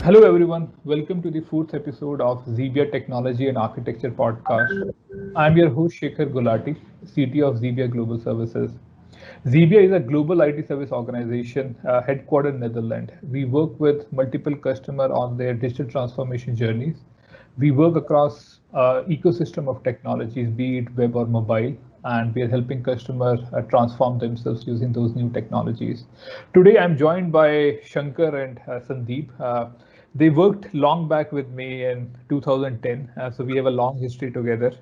Hello, everyone. Welcome to the fourth episode of Zebia Technology and Architecture podcast. I'm your host, Shekhar Gulati, CTO of Zebia Global Services. Zebia is a global IT service organization headquartered in Netherlands. We work with multiple customers on their digital transformation journeys. We work across ecosystem of technologies, be it web or mobile, and we are helping customers transform themselves using those new technologies. Today, I'm joined by Shankar and Sandeep. They worked long back with me in 2010, so we have a long history together.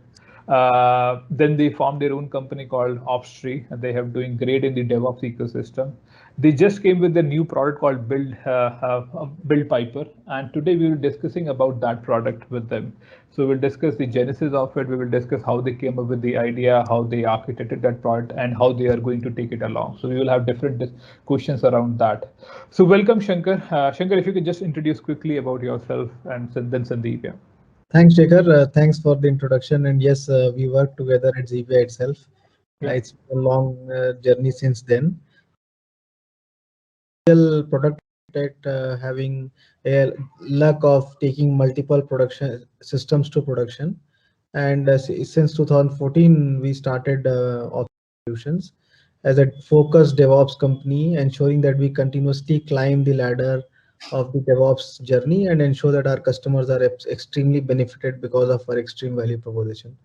Then they formed their own company called Opstree, and they have doing great in the DevOps ecosystem. They just came with a new product called Build Piper, and today we will be discussing about that product with them. So we'll discuss the genesis of it. We will discuss how they came up with the idea, how they architected that product, and how they are going to take it along. So we will have different questions around that. So welcome, Shankar. Shankar, if you could just introduce quickly about yourself, and then Sandeep. Yeah. Thanks, Shekhar. Thanks for the introduction. And yes, we work together at Zebia itself. Yeah. It's been a long journey since then. Real product architect having a luck of taking multiple production systems to production. And since 2014, we started Solutions as a focused DevOps company, ensuring that we continuously climb the ladder of the DevOps journey and ensure that our customers are extremely benefited because of our extreme value proposition.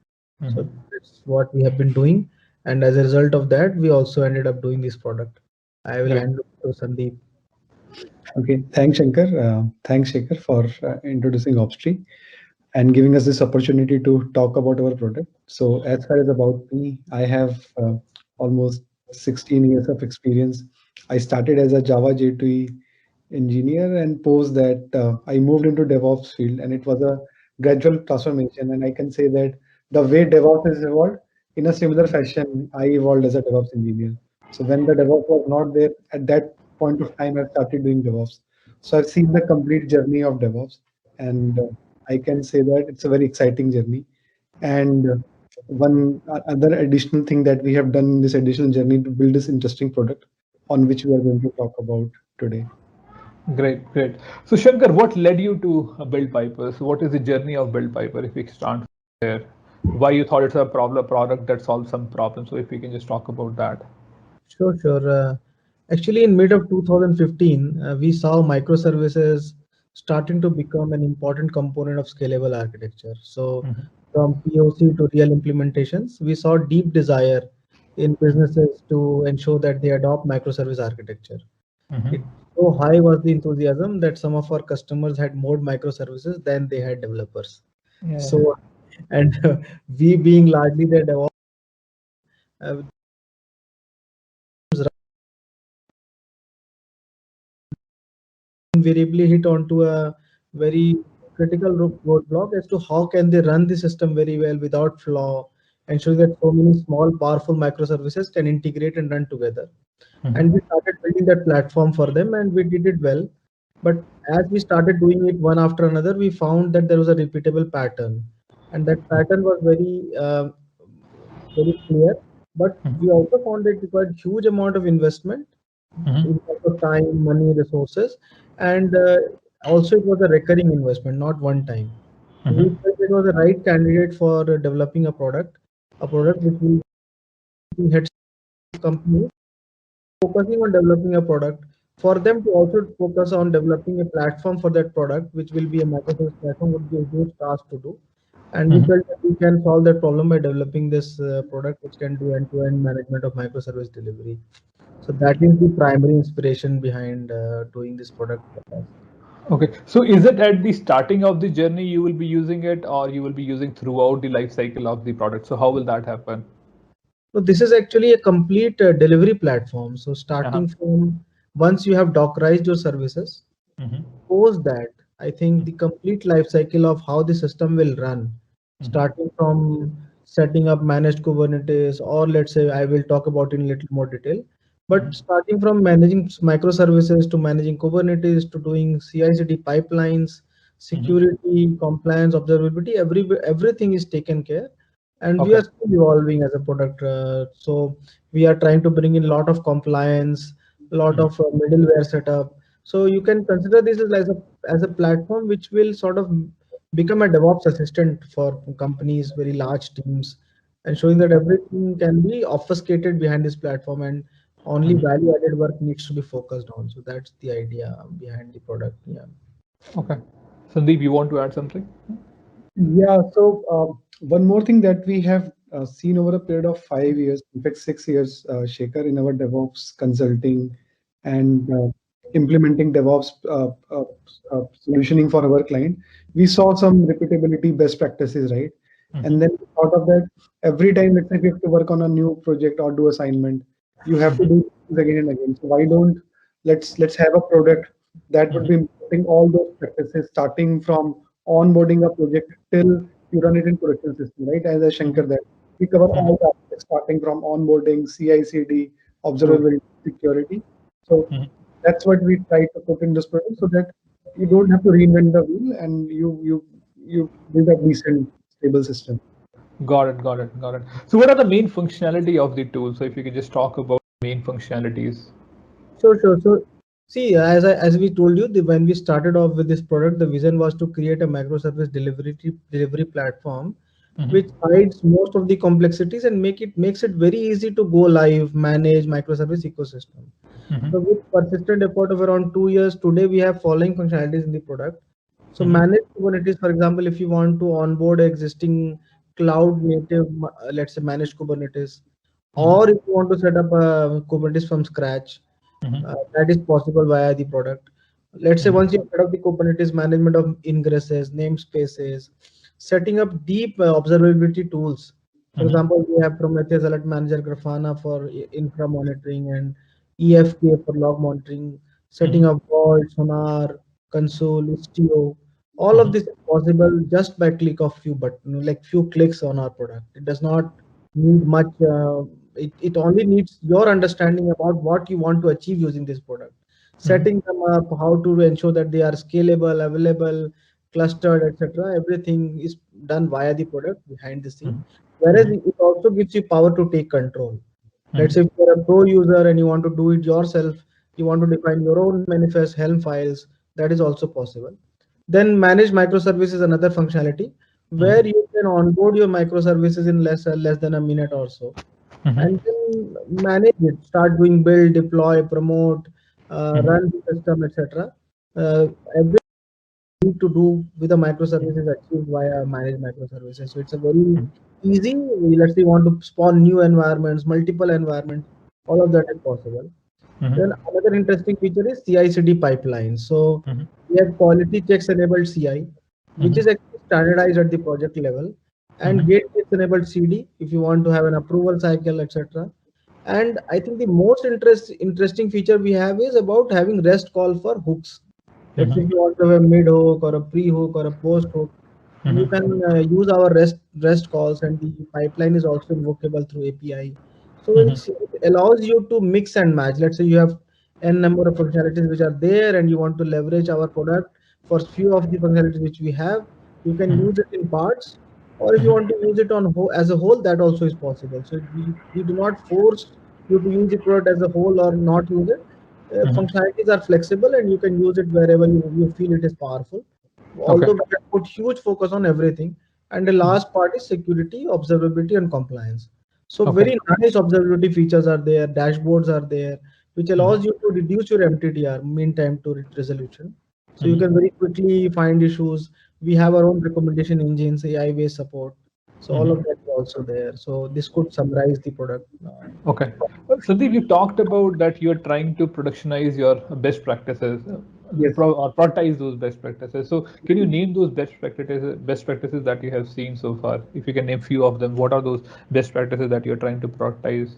So that's what we have been doing. And as a result of that, we also ended up doing this product. I will Right. hand over to Sandeep. Okay, thanks, Shankar. Thanks, Shankar, for introducing Opstree and giving us this opportunity to talk about our product. So, as far as about me, I have almost 16 years of experience. I started as a Java J2E engineer, and post that I moved into DevOps field, and it was a gradual transformation. And I can say that the way DevOps has evolved, in a similar fashion, I evolved as a DevOps engineer. So when the DevOps was not there at that point of time, I started doing DevOps. So I've seen the complete journey of DevOps, and I can say that it's a very exciting journey. And one other additional thing that we have done in this additional journey to build this interesting product on which we are going to talk about today. Great, great. So Shankar, what led you to Build Piper? So what is the journey of Build Piper? If we start there, why you thought it's a problem product that solves some problem? So if we can just talk about that. Sure, sure. Actually, in mid of 2015, we saw microservices starting to become an important component of scalable architecture. So, Mhm. from POC to real implementations, we saw deep desire in businesses to ensure that they adopt microservice architecture. Mhm. It so high was the enthusiasm that some of our customers had more microservices than they had developers. Yeah. So, and we being largely the DevOps, uh, invariably hit onto a very critical roadblock as to how can they run the system very well without flaw, ensuring that so many small, powerful microservices can integrate and run together. And we Mhm. started building that platform for them, and we did it well. But as we started doing it one after another, we found that there was a repeatable pattern, and that pattern was very clear. But we also found that it required huge amount of investment Mhm. in terms of time, money, resources, and also it was a recurring investment, not one time. So we Mhm. felt it was the right candidate for developing a product which we had companies focusing on developing a product for them to also focus on developing a platform for that product, which will be a microservice platform, would be a huge task to do. And we Mhm. felt that we can solve that problem by developing this product, which can do end-to-end management of microservice delivery. So that is the primary inspiration behind doing this product for us. Okay. So is it at the starting of the journey you will be using it, or you will be using throughout the life cycle of the product? So how will that happen? So this is actually a complete delivery platform. So Uh-huh. starting from once you have Dockerized your services, Mhm. post that, I think the complete life cycle of how the system will run, Mhm. starting from setting up managed Kubernetes, or let's say I will talk about in a little more detail. But Mhm. starting from managing microservices to managing Kubernetes to doing CI/CD pipelines, Mhm. security, compliance, observability, everything is taken care. And we Okay. are still evolving as a product. So we are trying to bring in a lot of compliance, a lot Mhm. of middleware setup. So you can consider this as as a platform which will sort of become a DevOps assistant for companies, very large teams, and showing that everything can be obfuscated behind this platform and only value added work needs to be focused on. So that's the idea behind the product. Yeah. Okay. Sandeep, you want to add something? Yeah, so one more thing that we have seen over a period of 5 years, in fact 6 years, Shekhar, in our DevOps consulting and implementing DevOps solutioning for our client, we saw some repeatability best practices, right? And then we thought of that every time, let's say we have to work on a new project or do assignment, you have to do things again and again. So why don't let's have a product that would be implementing all those practices, starting from onboarding a project till you run it in production system, right? As a Shankar that we cover all the aspects, starting from onboarding, CI/CD, observability, security. So that's what we try to put in this product, so that you don't have to reinvent the wheel and you build a decent stable system. Got it, got it, got it. So what are the main functionality of the tool? So if you could just talk about main functionalities. Sure. So see, as we told you, when we started off with this product, the vision was to create a microservice delivery platform, which hides most of the complexities and makes it very easy to go live, manage microservice ecosystem. So with persistent effort of around 2 years, today we have following functionalities in the product. So manage Kubernetes, for example, if you want to onboard existing cloud native, let's say managed Kubernetes, or if you want to set up a Kubernetes from scratch, that is possible via the product. Let's say once you set up the Kubernetes management of ingresses, namespaces, setting up deep observability tools. For example, we have Prometheus Alert Manager, Grafana for infra monitoring, and EFK for log monitoring, setting up Vault, Sonar, Console, Istio. All of this is possible just by click of few buttons, like few clicks on our product. It does not need much. It only needs your understanding about what you want to achieve using this product, setting them up, how to ensure that they are scalable, available, clustered, etc. Everything is done via the product behind the scene. Whereas it also gives you power to take control. Let's say if you're a pro user and you want to do it yourself, you want to define your own manifest Helm files, that is also possible. Then manage microservices, another functionality where you can onboard your microservices in less than a minute or so, and then manage it. Start doing build, deploy, promote, run the system, etc. Everything you need to do with a microservice is achieved via managed microservices. So it's a very easy. Let's say you want to spawn new environments, multiple environments, all of that is possible. Then another interesting feature is CI/CD pipeline. So we have quality checks enabled CI, which is actually standardized at the project level, and gate checks enabled CD if you want to have an approval cycle, etc. And I think the most interesting feature we have is about having REST call for hooks. Let's say if you want to have a mid hook or a pre hook or a post hook, you can use our REST calls, and the pipeline is also invocable through API. So it allows you to mix and match. Let's say you have n number of functionalities which are there, and you want to leverage our product for few of the functionalities which we have. You can use it in parts, or if you want to use it on as a whole, that also is possible. So we do not force you to use the product as a whole or not use it. Functionalities are flexible, and you can use it wherever you feel it is powerful. Although we have put huge focus on everything, and the last part is security, observability, and compliance. So very nice observability features are there, dashboards are there, which allows you to reduce your MTTR, mean time to resolution. So you can very quickly find issues. We have our own recommendation engines, AI-based support. So all of that is also there. So this could summarize the product. Okay. Sandeep, you talked about that you're trying to productionize your best practices, or prioritize those best practices. So can you name those best practices that you have seen so far? If you can name few of them, what are those best practices that you're trying to prioritize?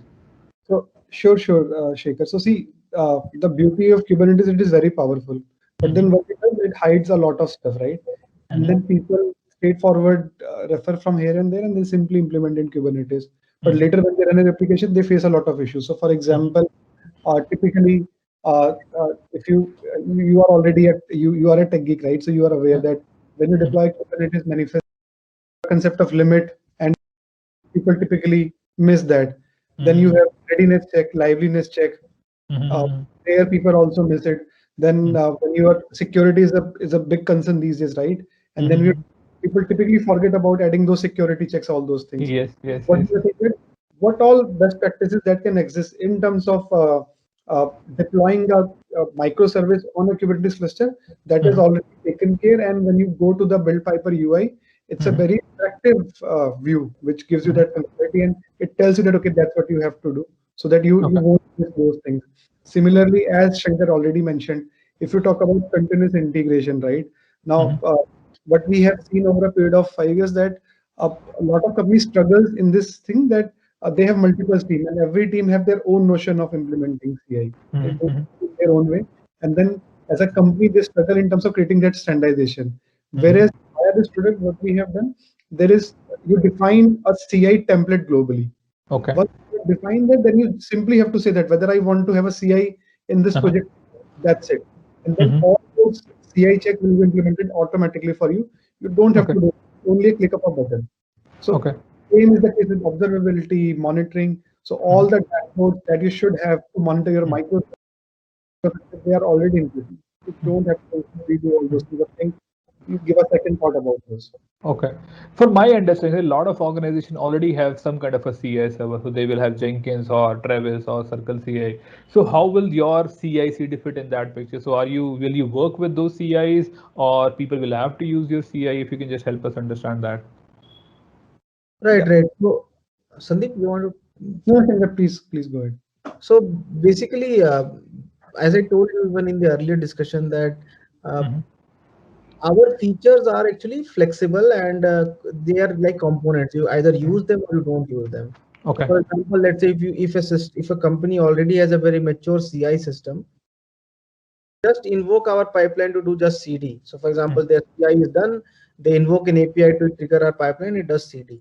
So sure, Shekhar. So see, the beauty of Kubernetes, it is very powerful, but then what it does, it hides a lot of stuff, right? And then people straightforward refer from here and there, and they simply implement in Kubernetes. But later, when they run an application, they face a lot of issues. So, for example, typically, if you are already you are a tech geek, right? So you are aware that when you deploy Kubernetes manifest concept of limit, and people typically miss that. Then you have readiness check, liveliness check. There people also miss it. Then when your security is a big concern these days, right? And then people typically forget about adding those security checks, all those things. Yes, yes, What yes. do you think that what all best practices that can exist in terms of deploying a microservice on a Kubernetes cluster that is already taken care? And when you go to the Build Piper UI, it's a very attractive view, which gives you that clarity, and it tells you that, okay, that's what you have to do, so that you won't miss those things. Similarly, as Shankar already mentioned, if you talk about continuous integration, right? Now, what we have seen over a period of 5 years, that a lot of companies struggles in this thing, that they have multiple teams, and every team have their own notion of implementing CI in their own way. And then as a company, they struggle in terms of creating that standardization. Whereas via this product, what we have done, there is, you define a CI template globally. Okay. Once you define that, then you simply have to say that whether I want to have a CI in this project, that's it. And then all those CI check will be implemented automatically for you. You don't have to do it, only a click of a button. So same is the case with observability, monitoring. So all the dashboards that you should have to monitor your micro, they are already included. You don't have to redo all those things. You give a second thought about those. Okay. For my understanding, a lot of organizations already have some kind of a CI server. So they will have Jenkins or Travis or Circle CI. So how will your CI/CD fit in that picture? So will you work with those CIs, or people will have to use your CI? If you can just help us understand that. Right. So, Sandeep, you want to? No, please go ahead. So basically, as I told you even in the earlier discussion, that our features are actually flexible, and they are like components. You either use them or you don't use them. Okay. So for example, let's say if a company already has a very mature CI system, just invoke our pipeline to do just CD. So for example, their CI is done, they invoke an API to trigger our pipeline, it does CD.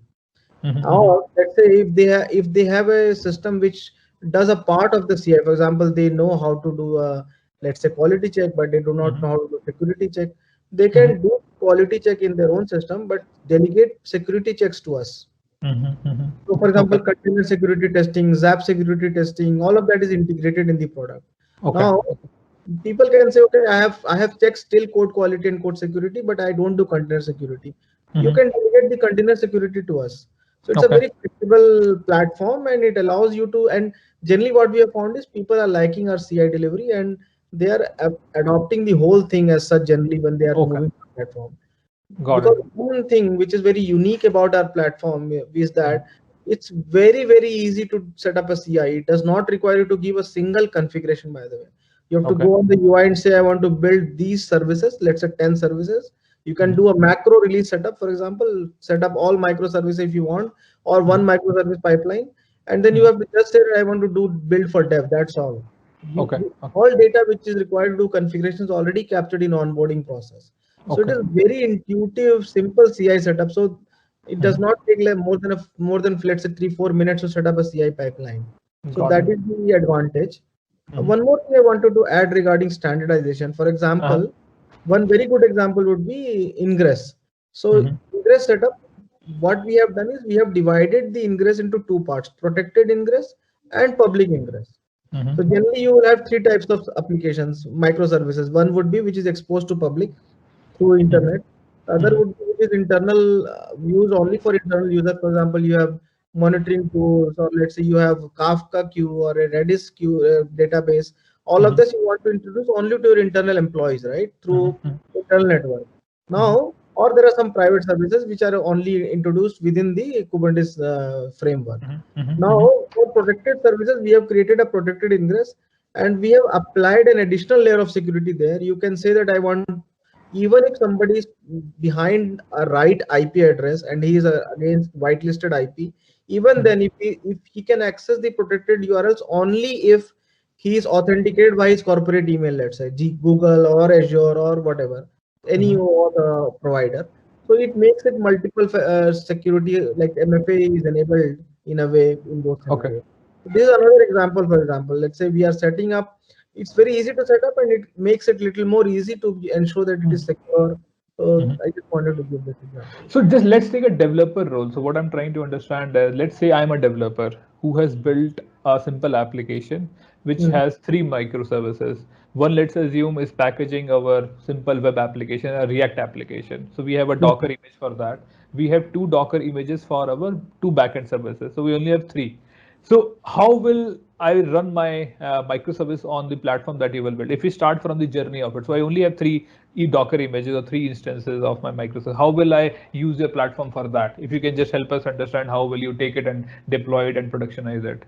Or let's say if they have a system which does a part of the CI, for example, they know how to do a, let's say, quality check, but they do not know how to do security check. They can do quality check in their own system, but delegate security checks to us. So for example, container security testing, ZAP security testing, all of that is integrated in the product. Now, people can say, okay, I have checked still code quality and code security, but I don't do container security. You can delegate the container security to us. So it's a very flexible platform, and it allows you to, and generally what we have found is people are liking our CI delivery, and they are adopting the whole thing as such generally when they are moving to the platform. Because one thing which is very unique about our platform is that it's very, very easy to set up a CI. It does not require you to give a single configuration, by the way. You have to go on the UI and say, I want to build these services, let's say 10 services. You can do a macro release setup, for example, set up all microservices if you want, or one microservice pipeline. And then you have to just say, I want to do build for dev, that's all. All data which is required to do configuration is already captured in onboarding process. So it is very intuitive, simple CI setup. So it does not take like more than let's say 3-4 minutes to set up a CI pipeline. So that is the advantage. One more thing I wanted to add regarding standardization. For example, one very good example would be Ingress. So Ingress setup, what we have done is we have divided the Ingress into two parts: protected Ingress and public Ingress. So generally you will have three types of applications, microservices. One would be which is exposed to public through internet. Other would be which is internal, used only for internal users. For example, you have monitoring tools, or let's say you have Kafka queue or a Redis queue database. All of this you want to introduce only to your internal employees, right? Through internal network. Now, or there are some private services which are only introduced within the Kubernetes framework. Now, for protected services, we have created a protected ingress, and we have applied an additional layer of security there. You can say that I want, even if somebody is behind a right IP address and he is against whitelisted IP, even then if he can access the protected URLs only if he is authenticated by his corporate email, let's say Google or Azure or whatever, any other provider. So it makes it multiple security, like MFA is enabled in a way in those scenarios. So this is another example. For example, let's say we are setting up, it's very easy to set up, and it makes it little more easy to ensure that it is secure. So I just wanted to give this example. So just let's take a developer role. So what I'm trying to understand is, let's say I'm a developer who has built a simple application which has 3 microservices. One, let's assume, is packaging our simple web application, a React application. So we have a Docker image for that. We have 2 Docker images for our 2 backend services. So we only have 3. So how will I run my microservice on the platform that you will build? If we start from the journey of it, so I only have 3 Docker images or 3 instances of my microservice. How will I use your platform for that? If you can just help us understand how will you take it and deploy it and productionize it?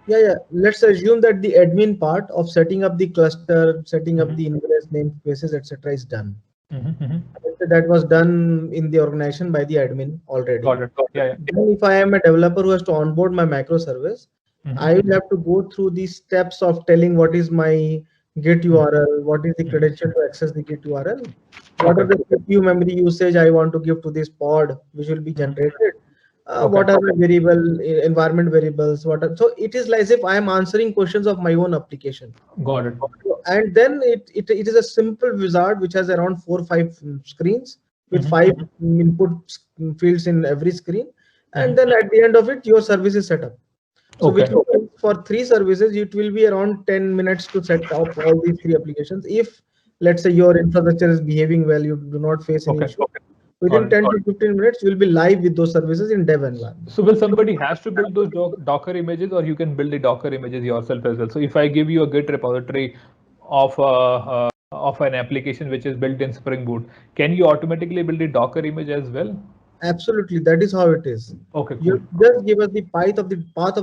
Yeah. Let's assume that the admin part of setting up the cluster, setting up the ingress namespaces, etc., is done. That was done in the organization by the admin already. Got it. Yeah. Then if I am a developer who has to onboard my microservice, I will have to go through the steps of telling what is my Git URL, what is the credential to access the Git URL, what are the CPU memory usage I want to give to this pod, which will be generated. What are the variable environment variables? So it is like as if I am answering questions of my own application. Got it. And then it is a simple wizard which has around 4 or 5 screens with 5 input fields in every screen, and then at the end of it your service is set up. So which means for 3 services it will be around 10 minutes to set up all these 3 applications. If let's say your infrastructure is behaving well, you do not face any issue. Within 10 to 15 minutes, you'll be live with those services in dev environment. So will somebody has to build those Docker images, or you can build the Docker images yourself as well? So if I give you a Git repository of an application which is built in Spring Boot, can you automatically build the Docker image as well? Absolutely, that is how it is. Okay, cool. You just give us the path of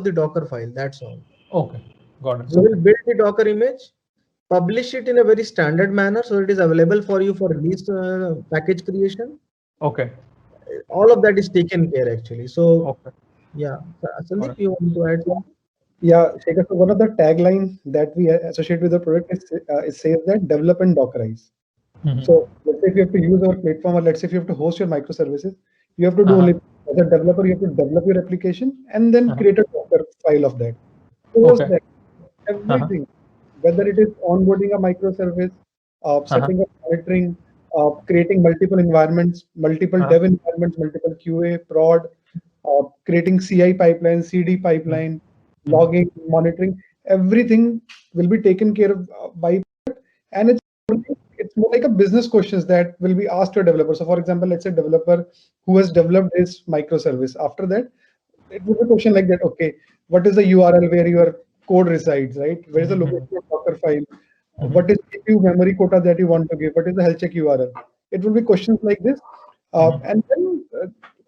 the Docker file. That's all. Okay, got it. So we'll build the Docker image, publish it in a very standard manner, so it is available for you for release package creation. Okay. All of that is taken care actually. So yeah, Sandeep, you want to add something? Yeah, Shekhar, so one of the tagline that we associate with the product is it says that develop and Dockerize. So let's say if you have to use our platform, or let's say if you have to host your microservices, you have to do only as a developer, you have to develop your application and then create a Docker file of that. Post that, everything, whether it is onboarding a microservice, setting up monitoring, creating multiple environments, multiple dev environments, multiple QA, prod, creating CI pipeline, CD pipeline, logging, monitoring, everything will be taken care of by it. And it's more like a business questions that will be asked to a developer. So for example, let's say a developer who has developed his microservice. After that, it will be a question like that, okay, what is the URL where your code resides, right? Where is the location of Docker file? What is the memory quota that you want to give? What is the health check URL? It will be questions like this. And then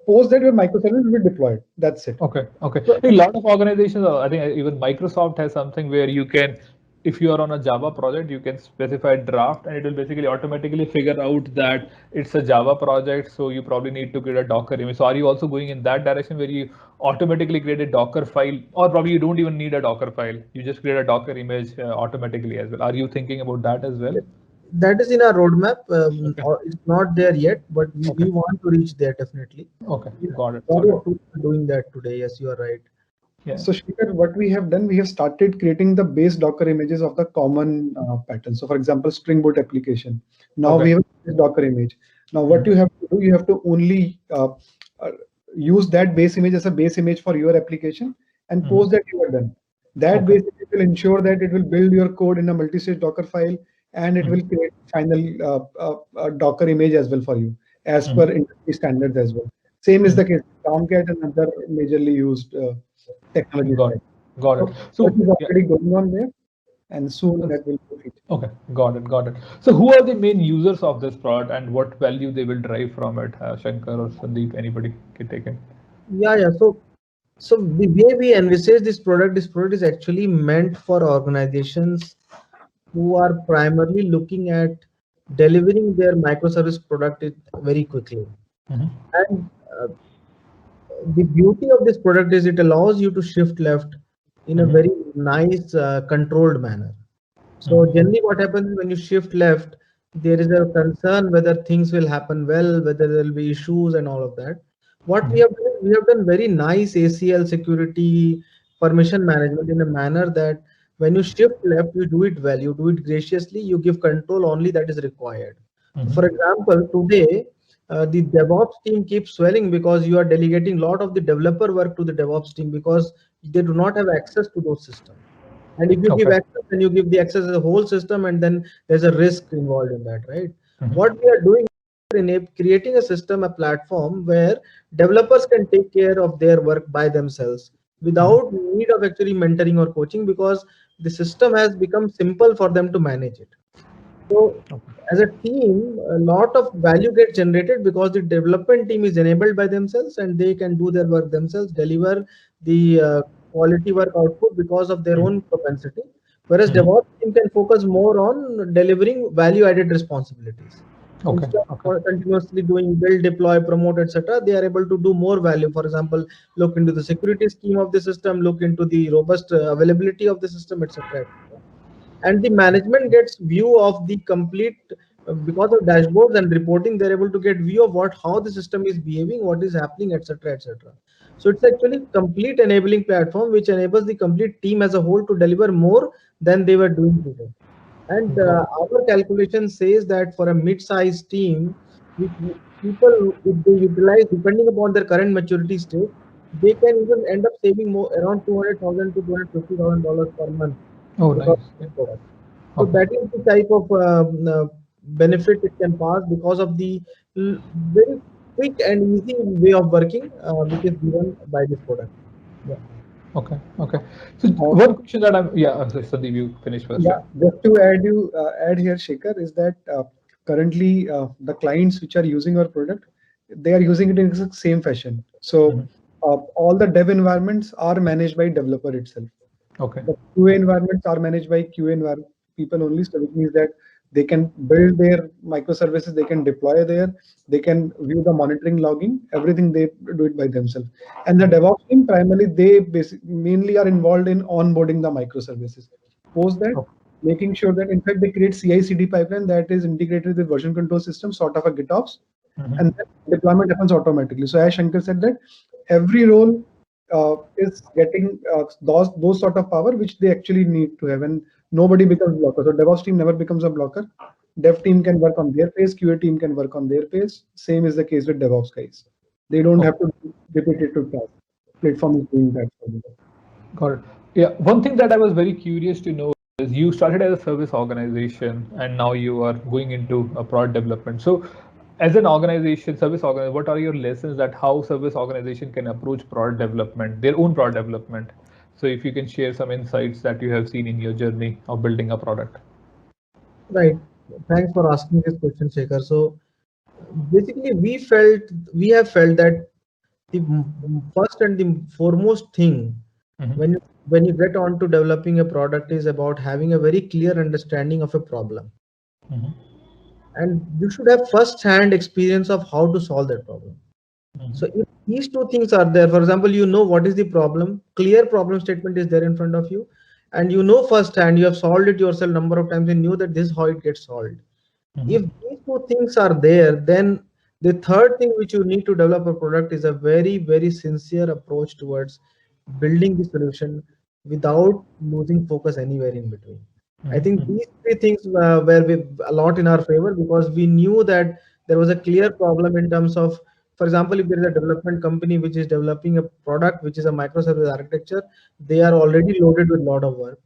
post that your microservice will be deployed. That's it. Okay. So a lot of organizations, I think even Microsoft has something where you can, if you are on a Java project, you can specify draft and it will basically automatically figure out that it's a Java project. So you probably need to create a Docker image. So are you also going in that direction where you automatically create a Docker file, or probably you don't even need a Docker file? You just create a Docker image automatically as well. Are you thinking about that as well? That is in our roadmap. It's not there yet, but we want to reach there definitely. Okay, got it. Doing that today. Yes, you are right. Yeah. So Shekhar, what we have done, we have started creating the base Docker images of the common patterns. So for example, Spring Boot application. Now we have a Docker image. Now what you have to do, you have to only use that base image as a base image for your application and post that you are done. That base image will ensure that it will build your code in a multi-stage Docker file, and it will create final Docker image as well for you as per industry standards as well. Same is the case. Tomcat and other majorly used technology. Got it. So it is already going on there, and soon that will be fit. Okay, got it. So who are the main users of this product and what value they will derive from it? Shankar or Sandeep, anybody can take it. Yeah. So the way we envisage this product is actually meant for organizations who are primarily looking at delivering their microservice product very quickly. And the beauty of this product is it allows you to shift left in a very nice controlled manner. So generally what happens when you shift left, there is a concern whether things will happen well, whether there will be issues and all of that. What we have done very nice ACL security permission management in a manner that when you shift left, you do it well, you do it graciously, you give control only that is required. For example, today, the DevOps team keeps swelling because you are delegating a lot of the developer work to the DevOps team because they do not have access to those systems. And if you give Okay. access, then you give the access to the whole system, and then there's a risk involved in that, right? Mhm. What we are doing is creating a system, a platform where developers can take care of their work by themselves without need of actually mentoring or coaching, because the system has become simple for them to manage it. So as a team, a lot of value gets generated because the development team is enabled by themselves and they can do their work themselves, deliver the quality work output because of their own propensity. Whereas Mhm. DevOps team can focus more on delivering value-added responsibilities. Okay. Instead Okay. of continuously doing build, deploy, promote, etc., they are able to do more value. For example, look into the security scheme of the system, look into the robust availability of the system, etc. And the management gets view of the complete because of dashboards and reporting. They're able to get view of how the system is behaving, what is happening, etc., etc. So it's actually complete enabling platform which enables the complete team as a whole to deliver more than they were doing today. And Got it. our calculation says that for a mid-sized team, which people, if they utilize depending upon their current maturity state, they can even end up saving more around $200,000 to $250,000 per month Oh, because nice. of Yeah. this product. So Okay. that is the type of benefit it can pass because of the very quick and easy way of working, which is given by this product. Yeah. Okay. Okay. So Uh, one question that I'm, yeah, sorry, Sandeep, you finish first. Yeah, just to add here, Shekhar, is that currently the clients which are using our product, they are using it in the same fashion. So Mhm. all the dev environments are managed by developer itself. Okay. The QA environments are managed by QA environment people only. So it means that they can build their microservices, they can deploy there, they can view the monitoring logging, everything they do it by themselves. And the DevOps team primarily they mainly are involved in onboarding the microservices. Post that, Okay. making sure that in fact they create CI/CD pipeline that is integrated with version control system, sort of a GitOps, Mhm. and then deployment happens automatically. So as Shankar said that every role is getting those sort of power which they actually need to have, and nobody becomes blocker. So DevOps team never becomes a blocker. Dev team can work on their pace, QA team can work on their pace. Same is the case with DevOps guys. They don't Okay. have to do repetitive tasks. Platform is doing that for them. Got it. Yeah. One thing that I was very curious to know is you started as a service organization and now you are going into a product development. So, as an organization, service organization, what are your lessons that how service organization can approach product development, their own product development? So, if you can share some insights that you have seen in your journey of building a product. Right. Thanks for asking this question, Shekhar. So basically, we have felt that the first and the foremost thing Mhm. when you get on to developing a product is about having a very clear understanding of a problem, Mhm. and you should have first hand experience of how to solve that problem. Mhm. So if these two things are there, for example, you know what is the problem, clear problem statement is there in front of you, and you know firsthand, you have solved it yourself number of times and knew that this is how it gets solved. Mhm. If these two things are there, then the third thing which you need to develop a product is a very, very sincere approach towards building the solution without losing focus anywhere in between. I Mhm. think Mhm. these three things were a lot in our favor because we knew that there was a clear problem in terms of, for example, if there is a development company which is developing a product which is a microservice architecture, they are already loaded with a lot of work.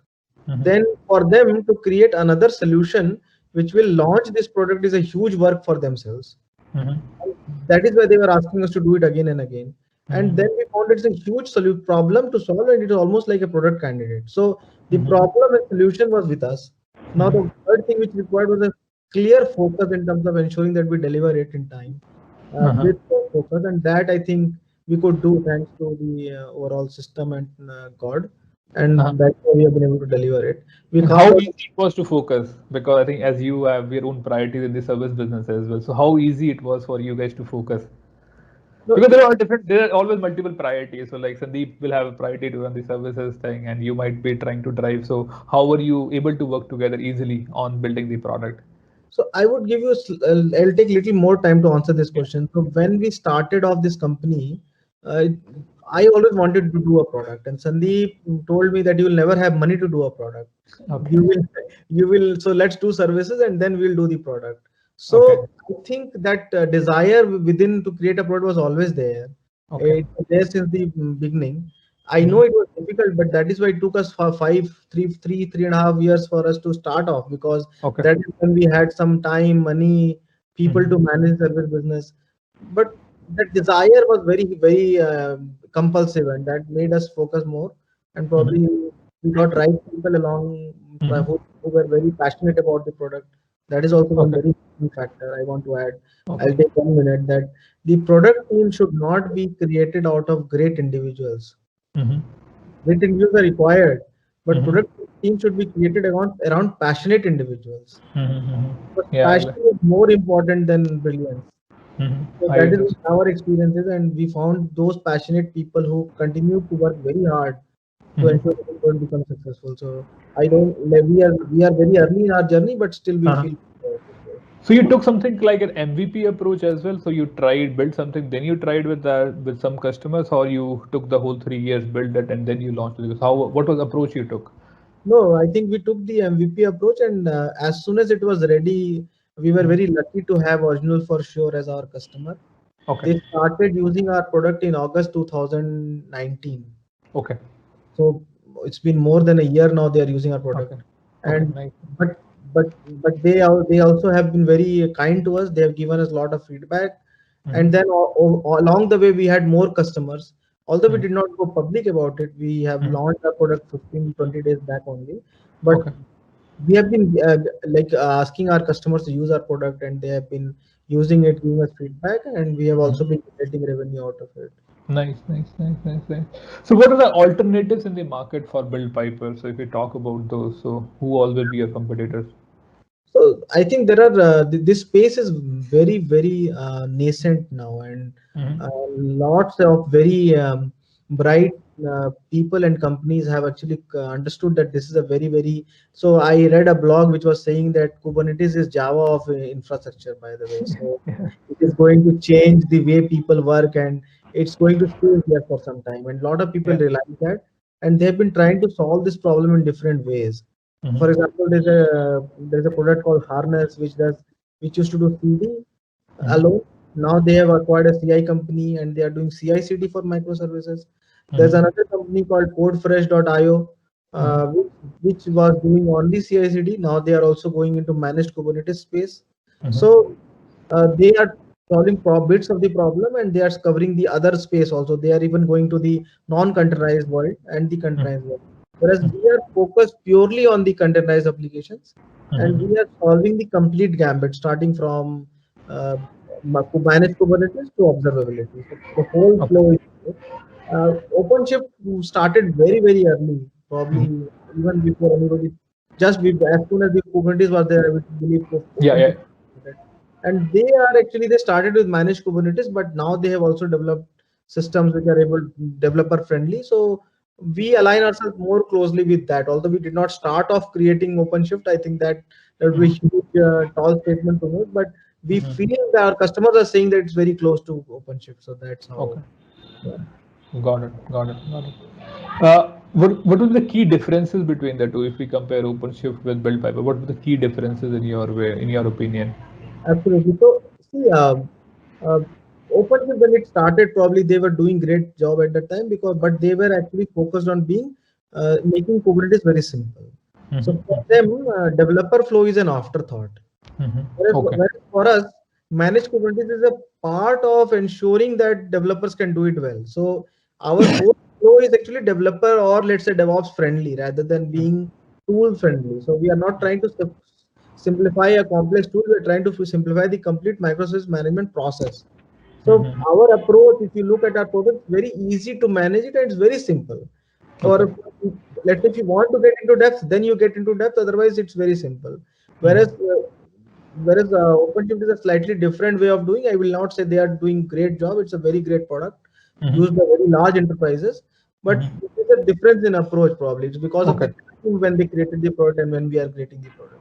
Mhm. Then for them to create another solution which will launch this product is a huge work for themselves. Mhm. And that is why they were asking us to do it again and again. And then Mhm. we found it's a huge problem to solve, and it is almost like a product candidate. So the Mhm. problem and solution was with us. Now Mhm. the third thing which required was a clear focus in terms of ensuring that we deliver it in time Uh-huh. with focus, and that I think we could do thanks to the overall system and God, Uh-huh. and that's how we have been able to deliver it. We And carved how out. easy it was to focus? Because I think as you have your own priorities in the service business as well. So how easy it was for you guys to focus? No, Because there are always multiple priorities. So like Sandeep will have a priority to run the services thing and you might be trying to drive. So how were you able to work together easily on building the product? so I would give you, I'll take little more time to answer this Yeah. question. So when we started off this company, uh, I always wanted to do a product, and Sandeep told me that you will never have money to do a product. Okay. You will, you will. So let's do services, and then we'll do the product. So Okay. I think that desire within to create a product was always there. Okay. It was there since the beginning. I know Mhm. it was difficult, but that is why it took us for 3.5 years for us to start off, because Okay. that is when we had some time, money, people Mhm. to manage service business. But that desire was very compulsive, and that made us focus more. And probably we got right people along Mhm. who were very passionate about the product. That is also one Okay. very important factor I want to add. Okay. I'll take 1 minute that the product team should not be created out of great individuals. Mhm. Great individuals are required, but Mhm. product team should be created around passionate individuals. Mhm. Mhm. But Yeah. passion is more important than brilliance. Mhm. So I that is understand. our experiences, and we found those passionate people who continue to work very hard to Mhm. ensure that the product becomes successful. So I don't. We are very early in our journey, but still we Uh-huh. feel. So you took something like an MVP approach as well. So you tried build something, then you tried with that with some customers, or you took the whole 3 years, build it, and then you launched it. How what was the approach you took? No, I think we took the MVP approach, and as soon as it was ready, we were very lucky to have Original for Sure as our customer. Okay. They started using our product in August 2019. Okay. So it's been more than a year now they are using our product. Okay. Okay. And Nice. but but they also have been very kind to us. They have given us a lot of feedback. And then along the way we had more customers. Although we did not go public about it, we have launched our product 15-20 days back only. But Okay. we have been asking our customers to use our product, and they have been using it, giving us feedback, and we have also been getting revenue out of it. Nice, nice, nice, nice, nice. So what are the alternatives in the market for Build Piper? So if we talk about those, so who all will be your competitors? So I think there are this space is very nascent now, and Mm-hmm. lots of very bright people and companies have actually understood that this is a very. So I read a blog which was saying that Kubernetes is Java of infrastructure, by the way. So it is going to change the way people work, and it's going to stay here for some time. And a lot of people Yeah. realize that, and they have been trying to solve this problem in different ways. For Mm-hmm. example, there's a product called Harness which used to do CD alone. Now they have acquired a CI company, and they are doing CI/CD for microservices. There's Mm-hmm. another company called CodeFresh.io, Mm-hmm. which was doing only CI/CD. Now they are also going into managed Kubernetes space. Mm-hmm. So they are solving bits of the problem, and they are covering the other space also. They are even going to the non-containerized world and the containerized world. Whereas we are focused purely on the containerized applications, and we are solving the complete gambit, starting from uh, managed Kubernetes to observability. So the whole Okay. flow is there. OpenShift started very early, probably Mhm. even before anybody. As soon as the Kubernetes was there, I would believe Yeah, yeah. OpenShift started. And they started with managed Kubernetes, but now they have also developed systems which are able developer friendly. So we align ourselves more closely with that. Although we did not start off creating OpenShift, I think that would be a huge tall statement to make. But we feel that our customers are saying that it's very close to OpenShift. So that's how. Okay. Yeah. Got it. Got it. Got it. What would be the key differences between the two if we compare OpenShift with Build Piper? What were the key differences in your way, in your opinion? Absolutely. So see, uh, OpenShift when it started, probably they were doing great job at that time, but they were actually focused on making Kubernetes very simple. So for them, developer flow is an afterthought. Okay. Whereas for us, managed Kubernetes is a part of ensuring that developers can do it well. So our whole flow is actually developer, or let's say DevOps friendly, rather than being tool friendly. So we are not trying to simplify a complex tool. We're trying to simplify the complete microservice management process. So our approach, if you look at our product, it's very easy to manage it, and it's very simple. For Okay. let's say if you want to get into depth, then you get into depth. Otherwise, it's very simple. Whereas OpenShift is a slightly different way of doing. I will not say they are doing great job. It's a very great product used by very large enterprises, but it is a difference in approach. Probably it's because of the Okay. time when they created the product and when we are creating the product.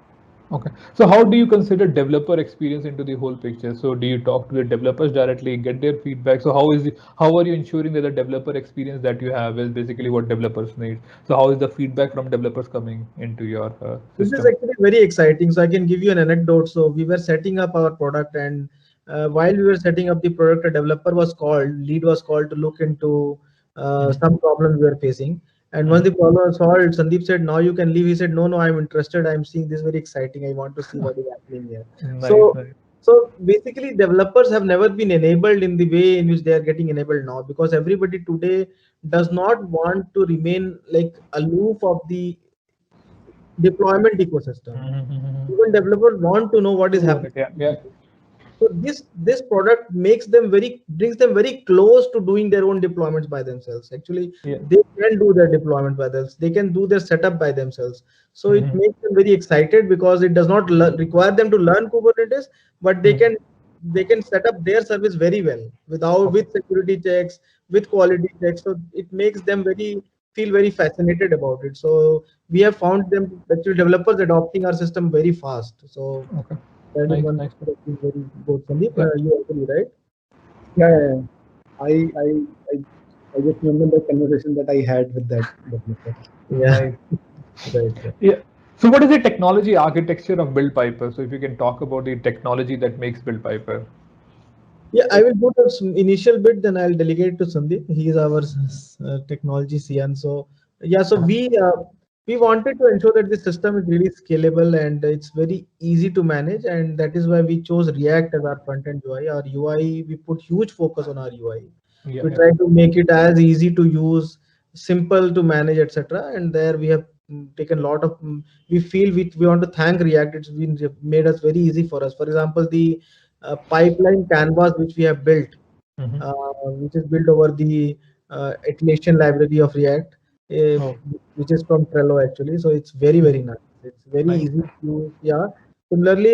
Okay. So how do you consider developer experience into the whole picture? So do you talk to the developers directly, get their feedback? So how are you ensuring that the developer experience that you have is basically what developers need? So how is the feedback from developers coming into your This is system? actually very exciting. So I can give you an anecdote. So we were setting up our product, and while we were setting up the product, a developer was called, lead was called to look into some problem we were facing. And once the problem was solved, Sandeep said, "Now you can leave." He said, "No, no, I'm interested. I'm seeing this very exciting. I want to see what is happening here." Nice, So, nice. so basically, developers have never been enabled in the way in which they are getting enabled now, because everybody today does not want to remain like aloof of the deployment ecosystem. Even developers want to know what is True, happening. Amit. Yeah, yeah, So this product makes them brings them very close to doing their own deployments by themselves. Actually, yeah. they can do their deployment by themselves. They can do their setup by themselves. So it Mhm. makes them very excited, because it does not require them to learn Kubernetes, but they can set up their service very well without Okay. with security checks, with quality checks. So it makes them feel very fascinated about it. So we have found them actually developers adopting our system very fast. So Okay. that is Nice, one nice. thing that is very good. Sandeep, Yeah. you agree, right? Yeah, yeah, yeah. I, I, I, I just remember the conversation that I had with that developer. Yeah, Nice. right, right. Yeah. So what is the technology architecture of Build Piper? So if you can talk about the technology that makes Build Piper. Yeah, I will go to some initial bit, then I'll delegate to Sandeep. He is our technology CN. So yeah, so we wanted to ensure that the system is really scalable and it's very easy to manage, and that is why we chose React as our front end UI. Our UI, we put huge focus on our UI. Yeah, We yeah. try to make it as easy to use, simple to manage, etc. And there we have taken a lot of. We feel we want to thank React. It's been made us very easy for us. For example, the pipeline canvas which we have built, Mhm. which is built over the Atlassian library of React, uh, Oh, which is from Trello actually. So it's very mhm. very nice. It's very Nice. easy to use. Yeah. Similarly,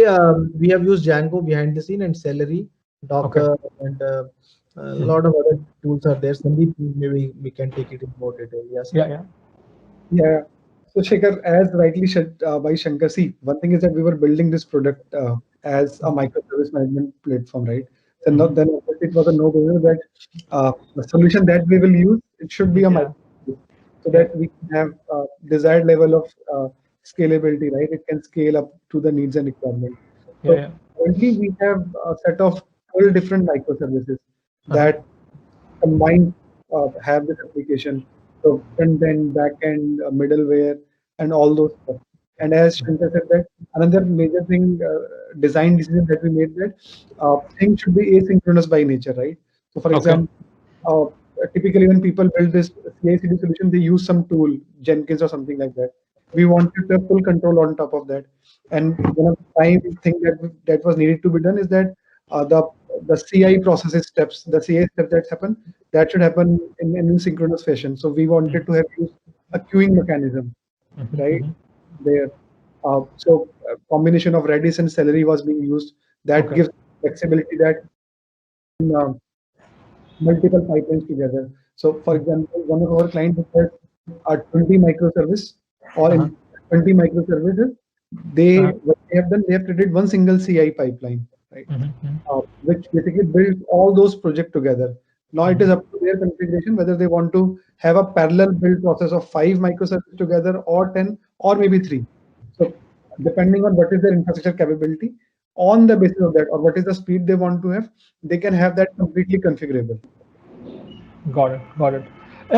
we have used Django behind the scene, and Celery, Okay. Docker, and a Mhm. lot of other tools are there. Sandeep, maybe we can take it in more detail. Yes. Yeah, yeah. Yeah. So Shekhar, as rightly said by Shankar, see, one thing is that we were building this product as a microservice management platform, right? So Mhm. then it was a no-brainer that the solution that we will use, it should be a Yeah, microservice, so yeah, that we can have desired level of scalability, right? It can scale up to the needs and requirements. yeah, So yeah. currently we have a set of 12 different microservices Uh-huh. that combined have this application. So front end, back end, middleware, and all those stuff. And as Shankar said that another major thing, design decision that we made, that things should be asynchronous by nature, right? So for Okay. example, uh, typically when people build this CI/CD solution, they use some tool, Jenkins or something like that. We wanted to have full control on top of that. And one of the prime thing that was needed to be done is that the CI processes steps, the CI steps that happen, that should happen in synchronous fashion. So we wanted to have used a queuing mechanism, Mhm, right mhm. there. So a combination of Redis and Celery was being used. That Okay. gives flexibility that uh, multiple pipelines together. So for example, one of our clients has a 20 microservice, or Uh-huh. in 20 microservices, Uh-huh. what they have done, they have created one single CI pipeline, right? Mhm, mhm. Which basically builds all those projects together. Now it is Mhm. up to their configuration whether they want to have a parallel build process of 5 microservices together, or 10, or maybe 3. So depending on what is their infrastructure capability, on the basis of that, or what is the speed they want to have, they can have that completely configurable. Got it. Got it.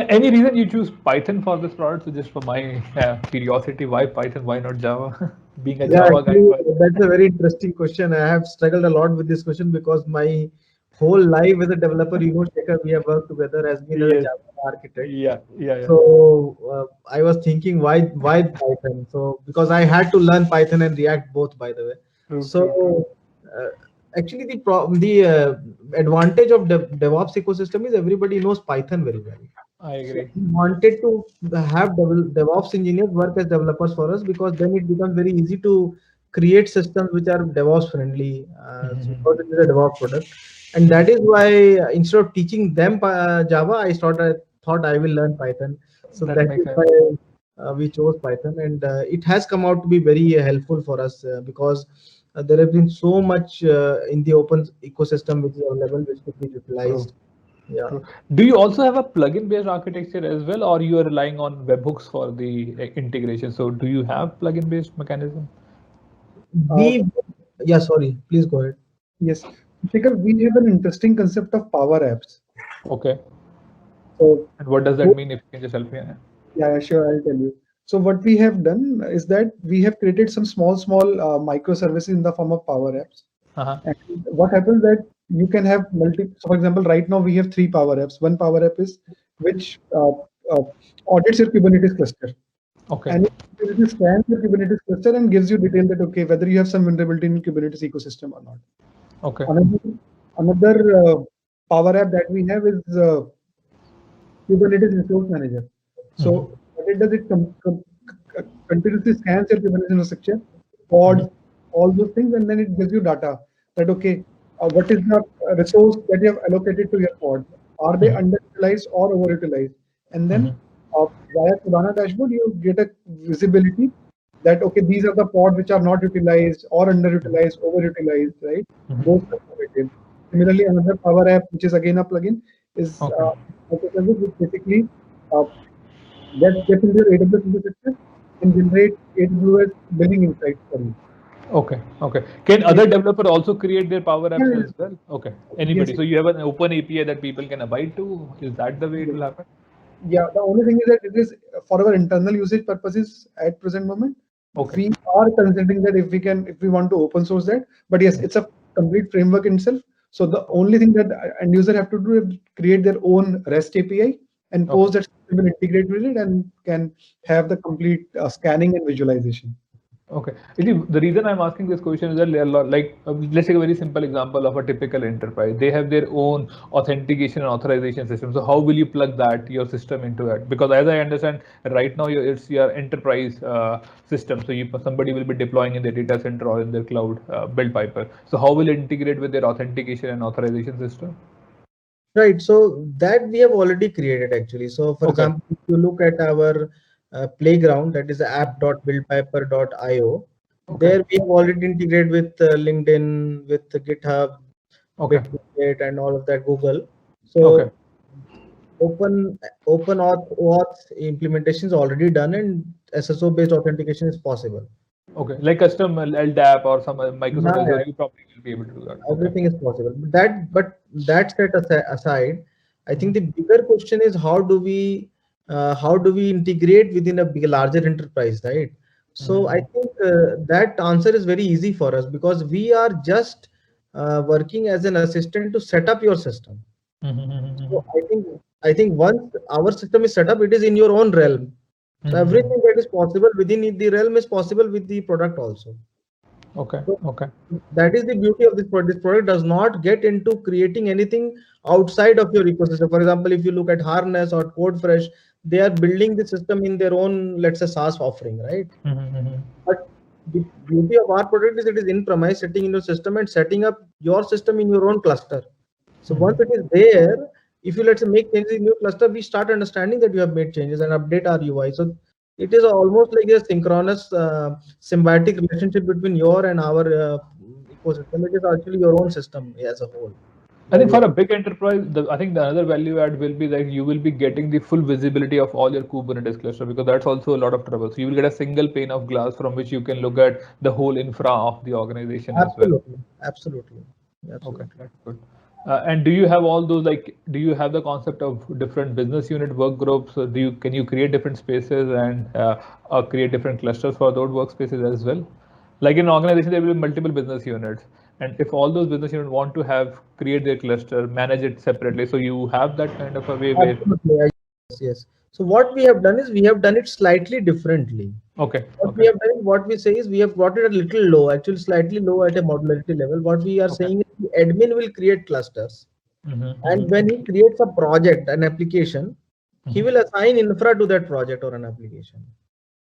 Any reason you choose Python for this product? So just for my curiosity, why Python? Why not Java? Being a Yeah, Java guy, actually, but that's a very interesting question. I have struggled a lot with this question because my whole life as a developer, Shekhar, we have worked together, has been as a yes, Java architect. yeah, yeah, yeah. So I was thinking, why Python? So because I had to learn Python and React both, by the way. True, true, true. So uh, actually, the advantage of DevOps ecosystem is everybody knows Python very well. I So agree. we wanted to have DevOps engineers work as developers for us, because then it becomes very easy to create systems which are DevOps friendly, so Mhm. because it is a DevOps product. And that is why instead of teaching them Java, I thought I will learn Python. So That that makes is sense. why. we chose Python, and it has come out to be very helpful for us because there has been so much in the open ecosystem which is available, which could be utilized. Yeah. True. Do you also have a plugin based architecture as well, or you are relying on webhooks for the integration? So do you have plugin based mechanism? We, yeah, sorry, please go ahead. Yes, Shikhar, we have an interesting concept of Power Apps. Okay. So, And what does that mean? If you can just help me. yeah, sure, I'll tell you. So what we have done is that we have created some small microservices in the form of Power Apps. Uh-huh. And what happens that you can have so for example, right now we have 3 Power Apps. One Power App is which audits your Kubernetes cluster. Okay. And it scans your Kubernetes cluster and gives you detail that, okay, whether you have some vulnerability in Kubernetes ecosystem or not. Okay. Another Power App that we have is Kubernetes Resource Manager. So what it does, it continuously scans your Kubernetes infrastructure, pods, all those things, and then it gives you data that, okay, what is the resource that you have allocated to your pod? Are they underutilized or overutilized? And then via Kibana dashboard, you get a visibility that, okay, these are the pods which are not utilized or underutilized, overutilized, right? Those are. Similarly, another Power App, which is again a plugin, is which basically gets into your AWS infrastructure and generate AWS billing insights for you. Okay. Okay. Can other developer also create their Power Apps as well? Okay. Anybody. Yes. So you have an open API that people can abide to. Is that the way it will happen? Yeah. The only thing is that it is for our internal usage purposes at present moment. Okay. We are considering that if we want to open source that, but yes, it's a complete framework in itself. So the only thing that end user have to do is create their own REST API and post that will integrate with it and can have the complete scanning and visualization. Okay. The reason I'm asking this question is that let's take a very simple example of a typical enterprise. They have their own authentication and authorization system. So how will you plug your system into that? Because as I understand, right now it's your enterprise system. So somebody will be deploying in their data center or in their cloud build piper. So how will it integrate with their authentication and authorization system? Right. So that we have already created actually. So for example, if you look at our playground, that is app.buildpiper.io. There we have already integrated with LinkedIn, with GitHub, Bitbucket, and all of that, Google. So open auth implementation is already done, and SSO based authentication is possible. Okay, like custom LDAP or some Microsoft Azure, you probably will be able to do that. Everything is possible. But that set aside, I think the bigger question is how do we integrate within a larger enterprise, right? So I think that answer is very easy for us because we are just working as an assistant to set up your system. So I think once our system is set up, it is in your own realm. So everything that is possible within the realm is possible with the product also. Okay. That is the beauty of this product. This product does not get into creating anything outside of your ecosystem. For example, if you look at Harness or CodeFresh, they are building the system in their own, let's say, SaaS offering, right? But the beauty of our product is it is in-premise, sitting in your system and setting up your system in your own cluster. So once it is there, if you let's say make changes in your cluster, we start understanding that you have made changes and update our UI. So it is almost like a synchronous symbiotic relationship between your and our ecosystem. It is actually your own system as a whole. I think for a big enterprise, I think the other value add will be that you will be getting the full visibility of all your Kubernetes cluster, because that's also a lot of trouble. So you will get a single pane of glass from which you can look at the whole infra of the organization as well. Absolutely. Okay, that's good. And do you have all those, like, do you have the concept of different business unit work groups? Can you create different spaces and create different clusters for those workspaces as well? Like in an organization, there will be multiple business units. And if all those business units want to create their cluster, manage it separately, so you have that kind of a way where. Yes. So what we have done is we have done it slightly differently. Okay. We have done, what we say is we have brought it a little low, actually slightly low at a modularity level. What we are saying is the admin will create clusters. And when he creates a project, an application, he will assign infra to that project or an application.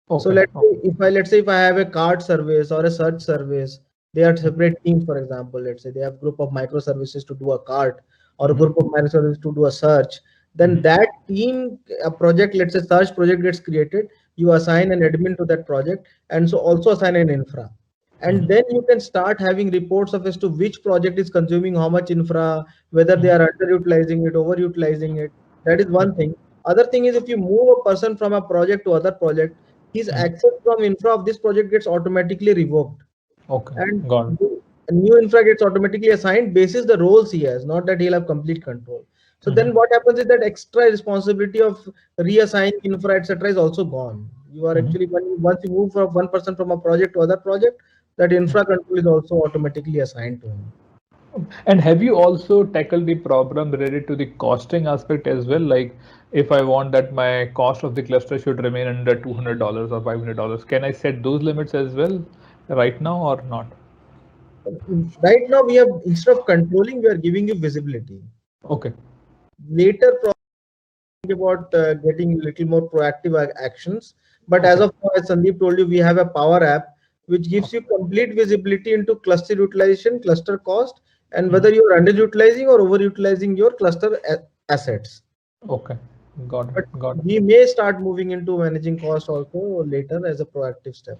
So let's say if I have a card service or a search service, they are separate teams. For example, let's say they have a group of microservices to do a card or a group of microservices to do a search. Then that team, a project, let's say search project gets created. you assign an admin to that project, and so also assign an infra. And then you can start having reports of as to which project is consuming how much infra, whether they are underutilizing it, overutilizing it. That is one thing. Other thing is, if you move a person from a project to other project, his access from infra of this project gets automatically revoked. Okay, And got it. a new infra gets automatically assigned basis the roles he has, not that he'll have complete control. So then what happens is that extra responsibility of reassigning infra, etc., is also gone. You are actually, once you move from one person from a project to other project, that infra control is also automatically assigned to him. And have you also tackled the problem related to the costing aspect as well? Like, if I want that my cost of the cluster should remain under $200 or $500, can I set those limits as well right now or not? Right now, we have, instead of controlling, we are giving you visibility. Okay. Later, about getting little more proactive actions. But as of now, as Sandeep told you, we have a Power App which gives you complete visibility into cluster utilization, cluster cost, and whether you are underutilizing or overutilizing your cluster assets. Okay, got But it. Got it. we may start moving into managing cost also later as a proactive step.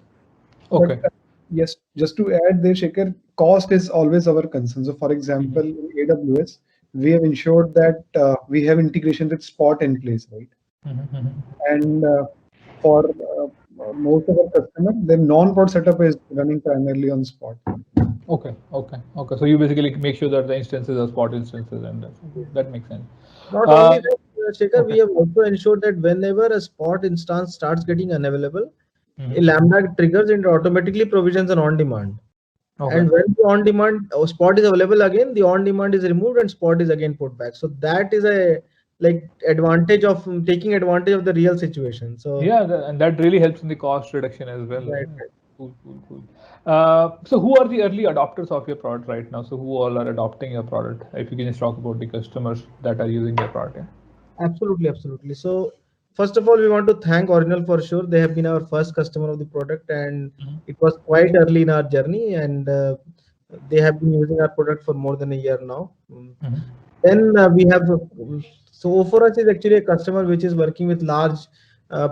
Okay. But, yes, just to add there, Shekhar, cost is always our concern. So, for example, in AWS, we have ensured that we have integration with Spot in place, right? And for most of our customers, their non-prod setup is running primarily on Spot. Okay. So you basically make sure that the instances are Spot instances, and that makes sense. Not only that, Shekhar, we have also ensured that whenever a Spot instance starts getting unavailable, a Lambda triggers and automatically provisions an on-demand. And when the on-demand Spot is available again, the on-demand is removed and Spot is again put back. So that is a advantage of taking advantage of the real situation. So yeah, and that really helps in the cost reduction as well. Right. Cool. So who are the early adopters of your product right now? So who all are adopting your product? If you can just talk about the customers that are using your product. Absolutely. So first of all, we want to thank Original for sure. They have been our first customer of the product, and it was quite early in our journey, and they have been using our product for more than a year now. Then we have, so for us is actually a customer which is working with large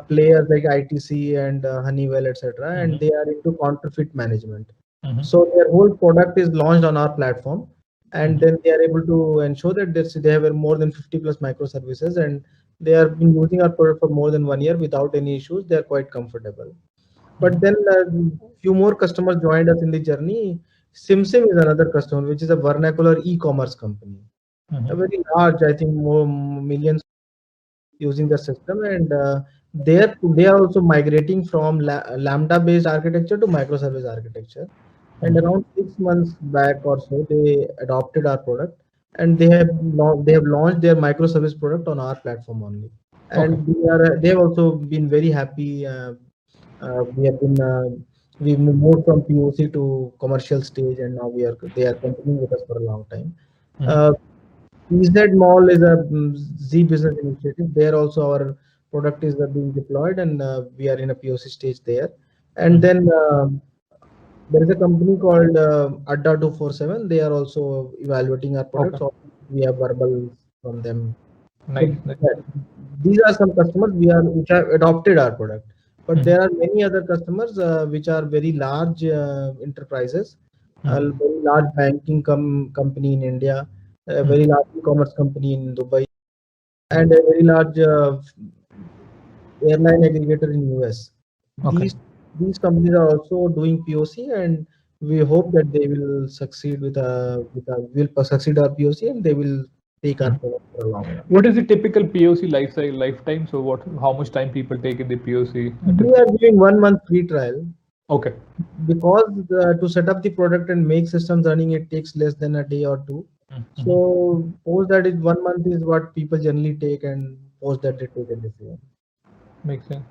players like ITC and Honeywell, etc., and they are into counterfeit management. So their whole product is launched on our platform, and then they are able to ensure that they have more than 50 plus microservices, and they have been using our product for more than 1 year without any issues. They are quite comfortable. But then few more customers joined us in the journey. SimSim is another customer, which is a vernacular e-commerce company. A very large, I think more millions using the system, and they are also migrating from Lambda based architecture to microservice architecture. And around 6 months back or so, they adopted our product, and they have launched their microservice product on our platform only. And they have also been very happy. We moved from POC to commercial stage, and now they are continuing with us for a long time. PZ Mall is a Z business initiative. There also our product is being deployed, and we are in a POC stage there. And then there is a company called Adda 247. They are also evaluating our products. So we have verbal from them. Nice. So these are some customers which have adopted our product. But there are many other customers which are very large enterprises, a very large banking company in India, a very large e-commerce company in Dubai, and a very large airline aggregator in US. These companies are also doing POC, and we hope that they will succeed will succeed our POC, and they will take our product for a long time. What is the typical POC lifetime? So how much time people take in the POC? We are giving 1 month free trial. Okay. Because to set up the product and make systems running, it takes less than a day or two. So post that is 1 month is what people generally take, and post that they take a decision. Makes sense.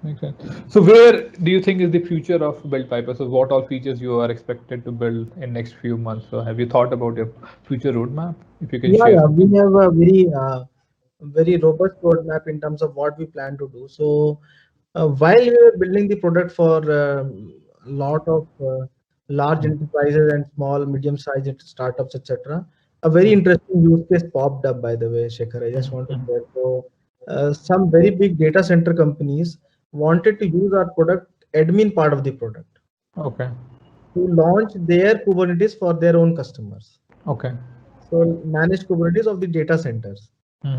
So where do you think is the future of BuildPiper? So what all features you are expected to build in next few months? So have you thought about your future roadmap? If you can share. Yeah, we have a very robust roadmap in terms of what we plan to do. So while we were building the product for a lot of large enterprises and small, medium-sized startups, etc., a very interesting use case popped up, by the way, Shekhar. I just want to share. So some very big data center companies wanted to use our product admin part of the product Okay. to launch their Kubernetes for their own customers. Okay. So managed Kubernetes of the data centers.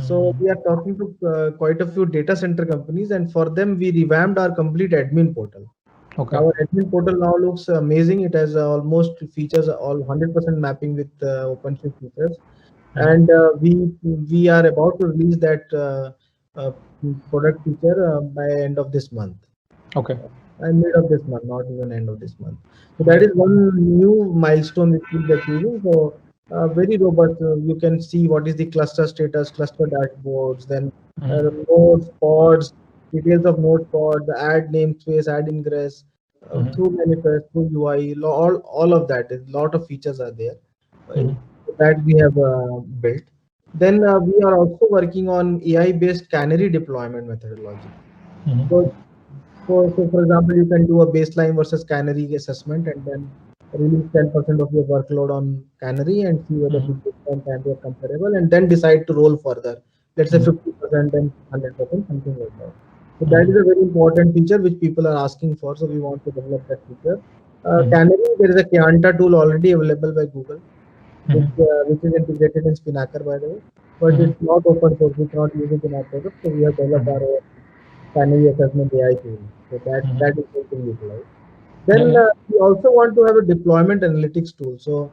So we are talking to quite a few data center companies, and for them we revamped our complete admin portal. Okay. Our admin portal now looks amazing. It has almost features all 100% mapping with OpenShift features, and we are about to release that product feature by end of this month. Okay. And mid of this month, not even end of this month. So that is one new milestone which we'll be achieving. So very robust. You can see what is the cluster status, cluster dashboards, then nodes, pods, details of node pod, the add namespace, add ingress, through manifest, through UI, all of that. A lot of features are there that we have built. Then we are also working on AI-based canary deployment methodology. So, for example, you can do a baseline versus canary assessment and then release 10% of your workload on canary and see whether the and canary are comparable, and then decide to roll further. Let's say 50% and 100%, something like that. So that is a very important feature which people are asking for. So we want to develop that feature. Canary, there is a Kyanta tool already available by Google, which is integrated in Spinnaker, by the way, but it's not open source. We cannot use it in our product, so we have developed our own canary assessment AI tool. So that is going to be utilized. Then we also want to have a deployment analytics tool. So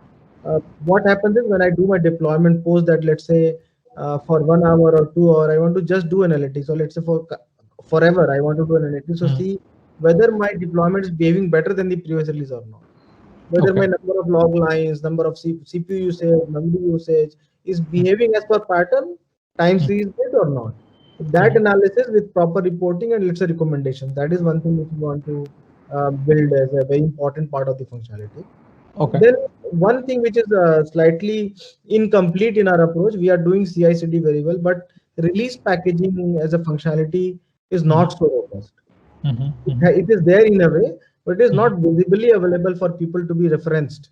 what happens is when I do my deployment post that, let's say for 1 hour or 2 hours, I want to just do analytics. So let's say for forever, I want to do analytics. So see whether my deployment is behaving better than the previous release or not. Whether my number of log lines, number of CPU usage, memory usage is behaving as per pattern, time series bit or not. That analysis with proper reporting and let's say recommendation. That is one thing which we want to build as a very important part of the functionality. Okay. Then one thing which is slightly incomplete in our approach, we are doing CI/CD very well, but release packaging as a functionality is not so robust. It is there in a way, but it is not visibly available for people to be referenced.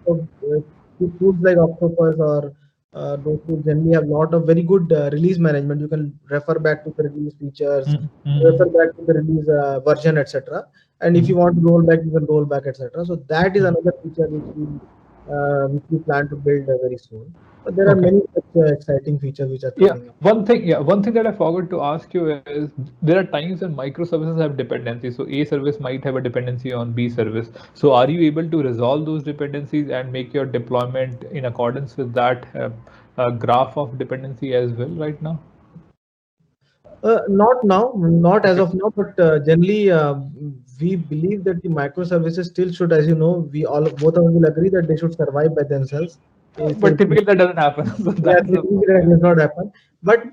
So tools like Octopus or those tools generally have a lot of very good release management. You can refer back to the release features, refer back to the release version, etc. And if you want to roll back, you can roll back, etc. So that is another feature which we plan to build very soon. But there are many such exciting features which are coming up. One thing that I forgot to ask you is there are times when microservices have dependencies. So A service might have a dependency on B service. So are you able to resolve those dependencies and make your deployment in accordance with that graph of dependency as well right now? Not now, not as of now, but generally we believe that the microservices still should, as you know, both of us will agree that they should survive by themselves. But typically that doesn't happen. So that does not happen. But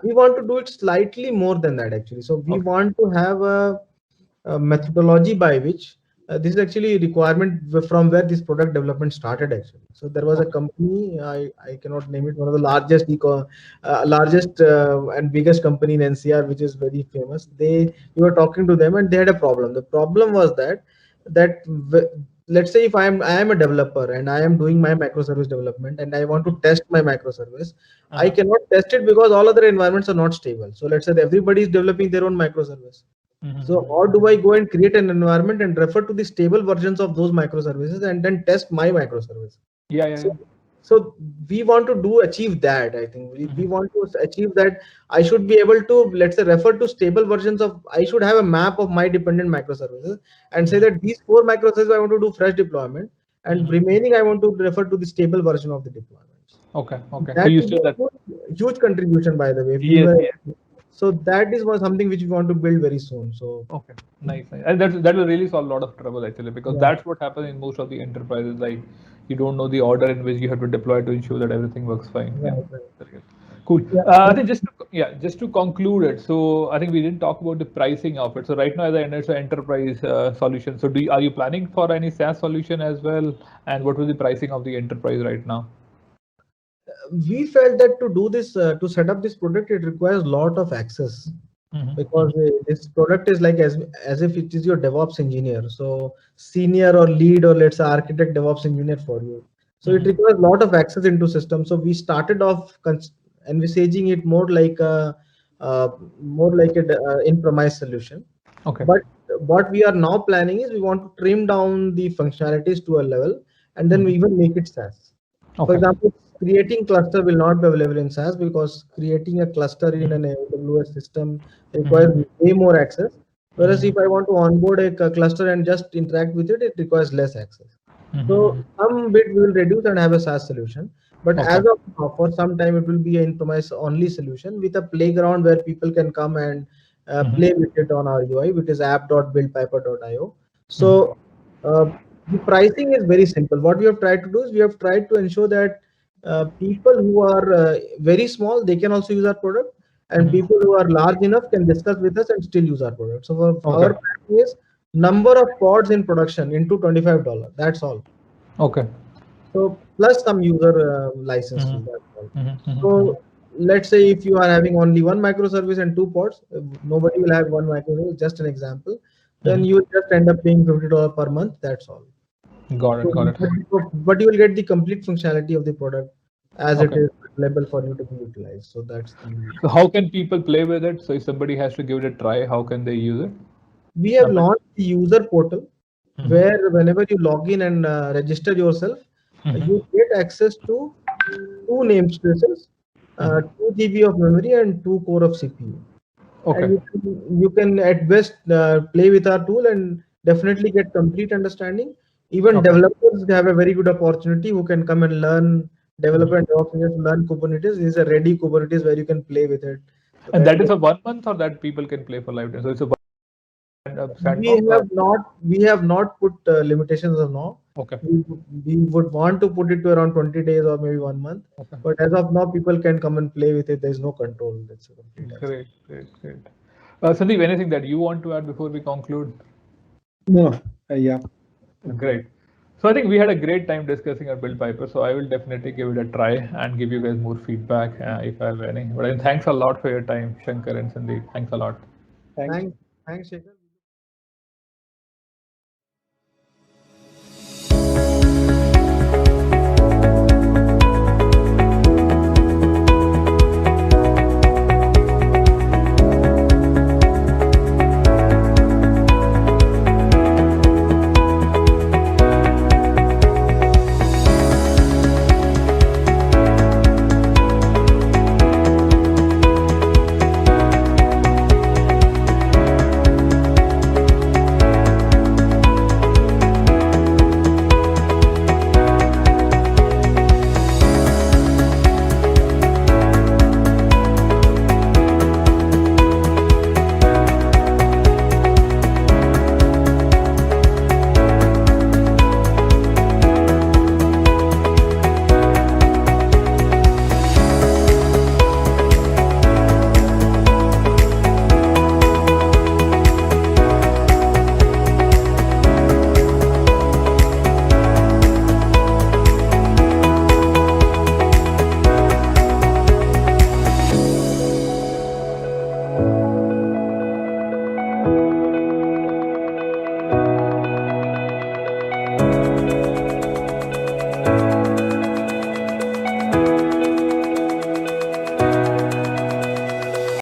we want to do it slightly more than that actually. So we want to have a methodology by which this is actually a requirement from where this product development started actually. So there was a company, I cannot name it, one of the largest and biggest company in NCR, which is very famous. We were talking to them and they had a problem. The problem was that let's say if I am a developer and I am doing my microservice development and I want to test my microservice, I cannot test it because all other environments are not stable. So let's say that everybody is developing their own microservice. So how do I go and create an environment and refer to the stable versions of those microservices and then test my microservice? So we want to achieve that. I think we want to achieve that. I should be able to, let's say, refer to stable versions of, I should have a map of my dependent microservices and say that these 4 microservices I want to do fresh deployment and remaining I want to refer to the stable version of the deployments. Okay. That so you still that huge contribution, by the way. So that is something which we want to build very soon. So nice. And that will really solve a lot of trouble actually, because that's what happens in most of the enterprises. Like you don't know the order in which you have to deploy to ensure that everything works fine. Cool. I think just to conclude it. So I think we didn't talk about the pricing of it. So right now, as I understand, enterprise solution. So are you planning for any SaaS solution as well? And what was the pricing of the enterprise right now? We felt that to do this, to set up this product, it requires a lot of access because this product is like as if it is your DevOps engineer. So senior or lead or let's say architect DevOps engineer for you. So it requires a lot of access into systems. So we started off envisaging it more like a more like a in-premise solution. Okay. But what we are now planning is we want to trim down the functionalities to a level, and then we even make it SaaS. For Okay. example, creating cluster will not be available in SaaS because creating a cluster in an AWS system requires way more access. Whereas if I want to onboard a cluster and just interact with it, it requires less access. So some bit we will reduce and have a SaaS solution. But Okay. as of now, for some time, it will be an in-premise only solution with a playground where people can come and play with it on our UI, which is app.buildpiper.io. So the pricing is very simple. What we have tried to do is we have tried to ensure that people who are very small, they can also use our product, and people who are large enough can discuss with us and still use our product. So our pricing is number of pods in production into $25. That's all. Okay. So plus some user license fee. That's all. So let's say if you are having only one microservice and 2 pods, nobody will have one microservice. Just an example. Then you will just end up paying $50 per month. That's all. Got it. Got it. But you will get the complete functionality of the product as it is available for you to be utilized. So that's the. So how can people play with it? So if somebody has to give it a try, how can they use it? We have launched the user portal where whenever you log in and register yourself, you get access to 2 namespaces, 2 GB of memory and 2 core of CPU. Okay. And you can at best play with our tool and definitely get complete understanding. Even developers have a very good opportunity who can come and learn development learn Kubernetes. This is a ready Kubernetes where you can play with it. So And that is a 1 month, or that people can play for lifetime? So it's a we have not put limitations of now. Okay. We would want to put it to around 20 days or maybe 1 month. Okay. But as of now, people can come and play with it. There's no control. That's a complete Great. Sandeep, anything that you want to add before we conclude? No. Yeah. Great. So I think we had a great time discussing our BuildPiper. So I will definitely give it a try and give you guys more feedback if I have any. But thanks a lot for your time, Shankar and Sandeep. Thanks a lot. Thanks, Shekhar.